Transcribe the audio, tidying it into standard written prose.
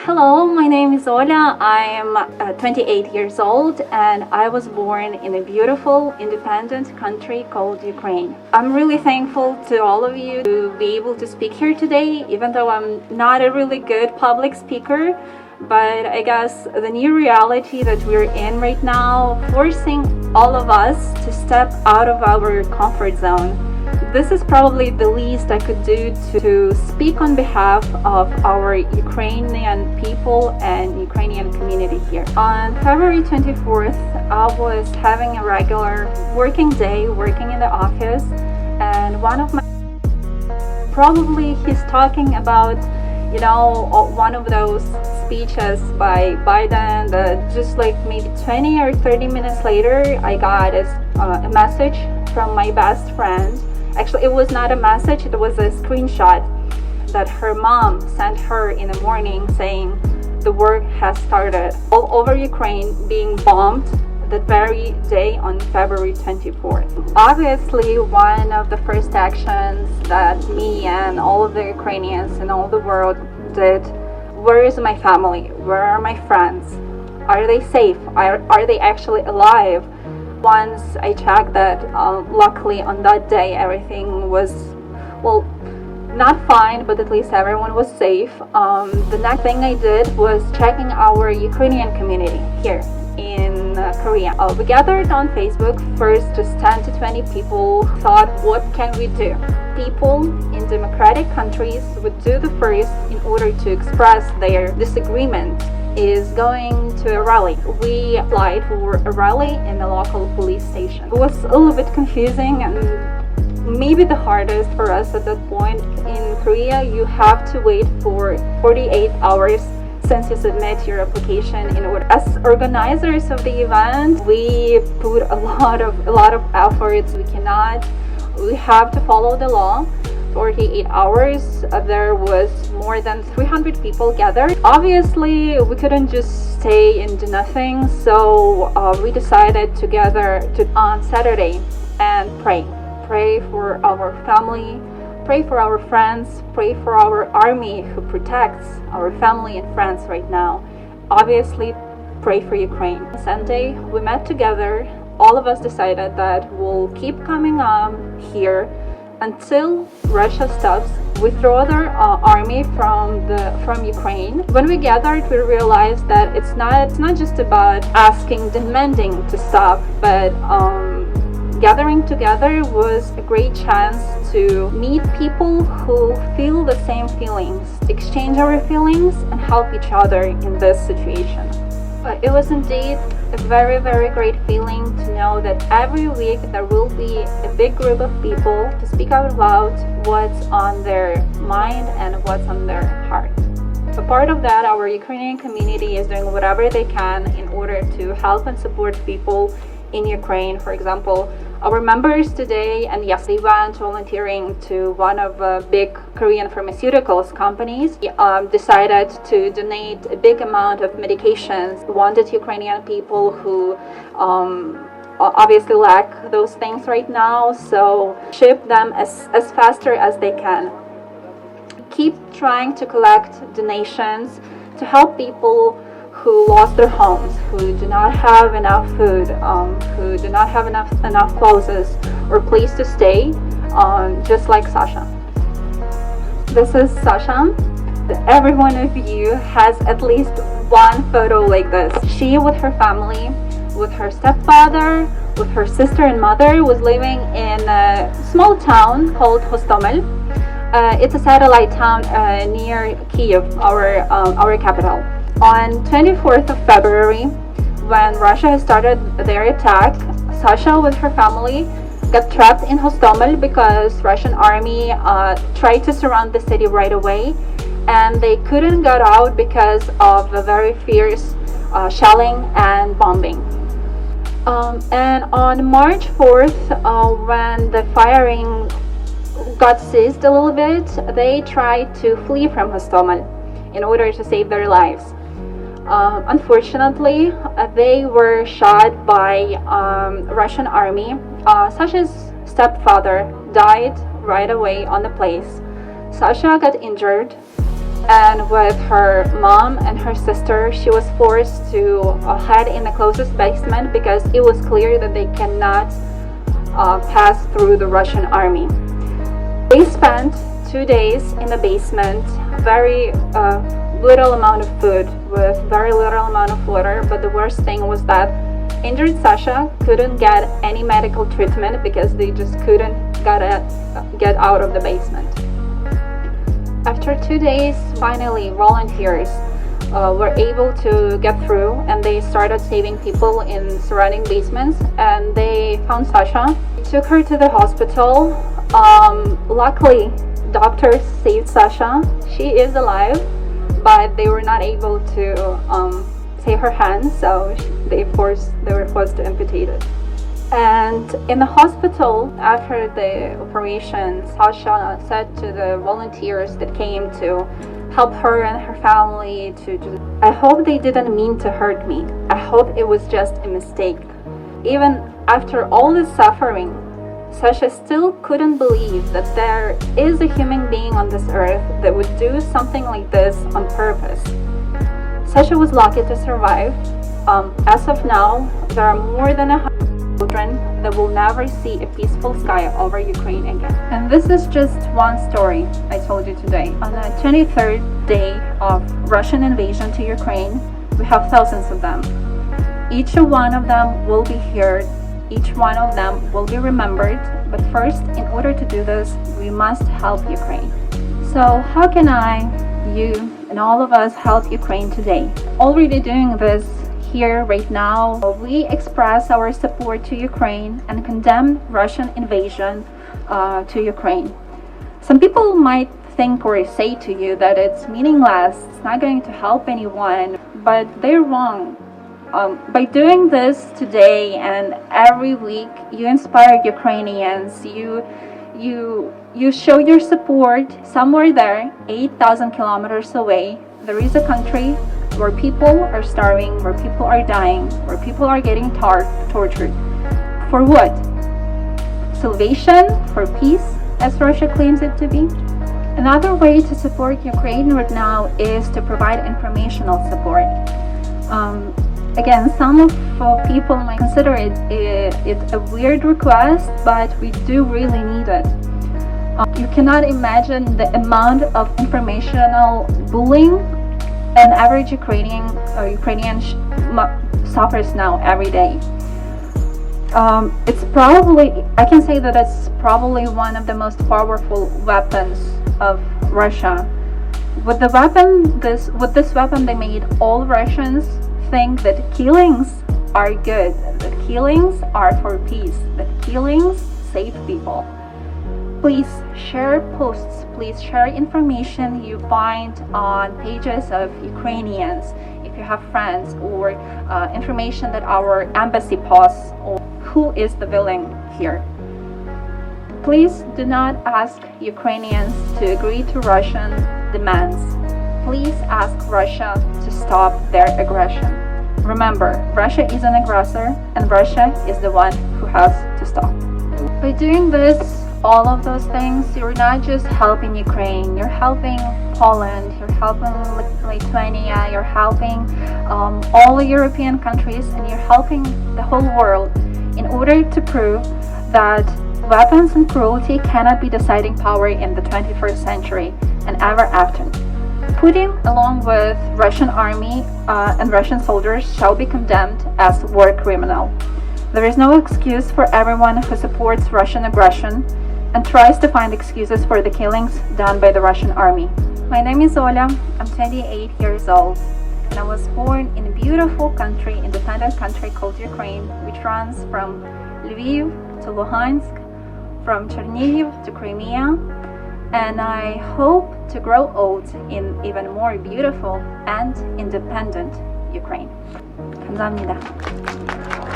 Hello, my name is Olya. I am 28 years old and I was born in a beautiful, independent country called Ukraine. I'm really thankful to all of you to be able to speak here today, even though I'm not a really good public speaker. But I guess the new reality that we're in right now, forcing all of us to step out of our comfort zone. This is probably the least I could do to speak on behalf of our Ukrainian people and Ukrainian community here. On February 24th, I was having a regular working day, working in the office, and one of my probably he's talking about, one of those speeches by Biden that just like maybe 20 or 30 minutes later, I got a message from my best friend. Actually, it was not a message, it was a screenshot that her mom sent her in the morning saying the war has started all over Ukraine, being bombed that very day on February 24th. Obviously, one of the first actions that me and all of the Ukrainians and all the world did, where is my family? Where are my friends? Are they safe? Are they actually alive? Once I checked that, luckily on that day everything was, not fine, but at least everyone was safe. The next thing I did was checking our Ukrainian community here in Korea. We gathered on Facebook, first just 10 to 20 people, thought what can we do? People in democratic countries would do the first in order to express their disagreement is going to a rally. We applied for a rally in a local police station. It was a little bit confusing and maybe the hardest for us at that point. In Korea, you have to wait for 48 hours since you submit your application in order. As organizers of the event, we put a lot of efforts. We have to follow the law. 48 hours, there was more than 300 people gathered. Obviously, we couldn't just stay and do nothing, so we decided to gather on Saturday and pray. Pray for our family, pray for our friends, pray for our army who protects our family and friends right now. Obviously, pray for Ukraine. Sunday, we met together. All of us decided that we'll keep coming here until Russia stops, withdraw their army from Ukraine. When we gathered, we realized that it's not just about demanding to stop, but gathering together was a great chance to meet people who feel the same feelings, exchange our feelings, and help each other in this situation. It was indeed a very, very great feeling to know that every week there will be a big group of people to speak out loud what's on their mind and what's on their heart. A part of that, our Ukrainian community is doing whatever they can in order to help and support people in Ukraine. For example, our members today and yesterday went volunteering to one of the big Korean pharmaceuticals companies. Decided to donate a big amount of medications to wanted Ukrainian people who obviously lack those things right now, so ship them as faster as they can. Keep trying to collect donations to help people who lost their homes, who do not have enough food, who do not have enough clothes or place to stay, just like Sasha. This is Sasha. Every one of you has at least one photo like this. She with her family, with her stepfather, with her sister and mother, was living in a small town called Hostomel. It's a satellite town near Kyiv, our capital. On 24th of February, when Russia started their attack, Sasha with her family got trapped in Hostomel because Russian army tried to surround the city right away, and they couldn't get out because of the very fierce shelling and bombing. And on March 4th, when the firing got ceased a little bit, they tried to flee from Hostomel in order to save their lives. Unfortunately, they were shot by Russian army. Sasha's stepfather died right away on the place. Sasha got injured. And with her mom and her sister, she was forced to hide in the closest basement because it was clear that they cannot pass through the Russian army. They spent 2 days in the basement, very little amount of food with very little amount of water, but the worst thing was that injured Sasha couldn't get any medical treatment because they just couldn't get out of the basement. After 2 days, finally volunteers were able to get through, and they started saving people in surrounding basements, and they found Sasha, took her to the hospital. Luckily, doctors saved Sasha. She is alive, but they were not able to save her hands, so they were forced to amputate it. And in the hospital, after the operation, Sasha said to the volunteers that came to help her and her family I hope they didn't mean to hurt me. I hope it was just a mistake. Even after all this suffering, Sasha still couldn't believe that there is a human being on this earth that would do something like this on purpose. Sasha was lucky to survive. As of now, there are more than 100 children that will never see a peaceful sky over Ukraine again. And this is just one story I told you today. On the 23rd day of Russian invasion to Ukraine, we have thousands of them. Each one of them will be heard. Each one of them will be remembered. But first, in order to do this, we must help Ukraine. So how can I, you, and all of us help Ukraine today? Already doing this here right now, we express our support to Ukraine and condemn Russian invasion to Ukraine. Some people might think or say to you that it's meaningless, it's not going to help anyone, but they're wrong. By doing this today and every week, you inspire Ukrainians, you show your support. Somewhere there, 8,000 kilometers away, there is a country where people are starving, where people are dying, where people are getting tortured. For what? Salvation? For peace, as Russia claims it to be? Another way to support Ukraine right now is to provide informational support. Again, some of people might consider it a weird request, but we do really need it. You cannot imagine the amount of informational bullying an average Ukrainian suffers now every day. I can say that it's probably one of the most powerful weapons of Russia. With this weapon, they made all Russians think that killings are good, that killings are for peace, that killings save people. Please share posts, please share information you find on pages of Ukrainians, if you have friends, or information that our embassy posts, or who is the villain here. Please do not ask Ukrainians to agree to Russian demands. Please ask Russia to stop their aggression. Remember, Russia is an aggressor, and Russia is the one who has to stop. By doing this, all of those things, you're not just helping Ukraine, you're helping Poland, you're helping Lithuania, you're helping all the European countries, and you're helping the whole world in order to prove that weapons and cruelty cannot be deciding power in the 21st century and ever after. Putin, along with Russian army and Russian soldiers, shall be condemned as war criminal. There is no excuse for everyone who supports Russian aggression and tries to find excuses for the killings done by the Russian army. My name is Olya, I'm 28 years old, and I was born in a beautiful country, independent country called Ukraine, which runs from Lviv to Luhansk, from Chernihiv to Crimea, and I hope to grow old in even more beautiful and independent Ukraine. 감사합니다.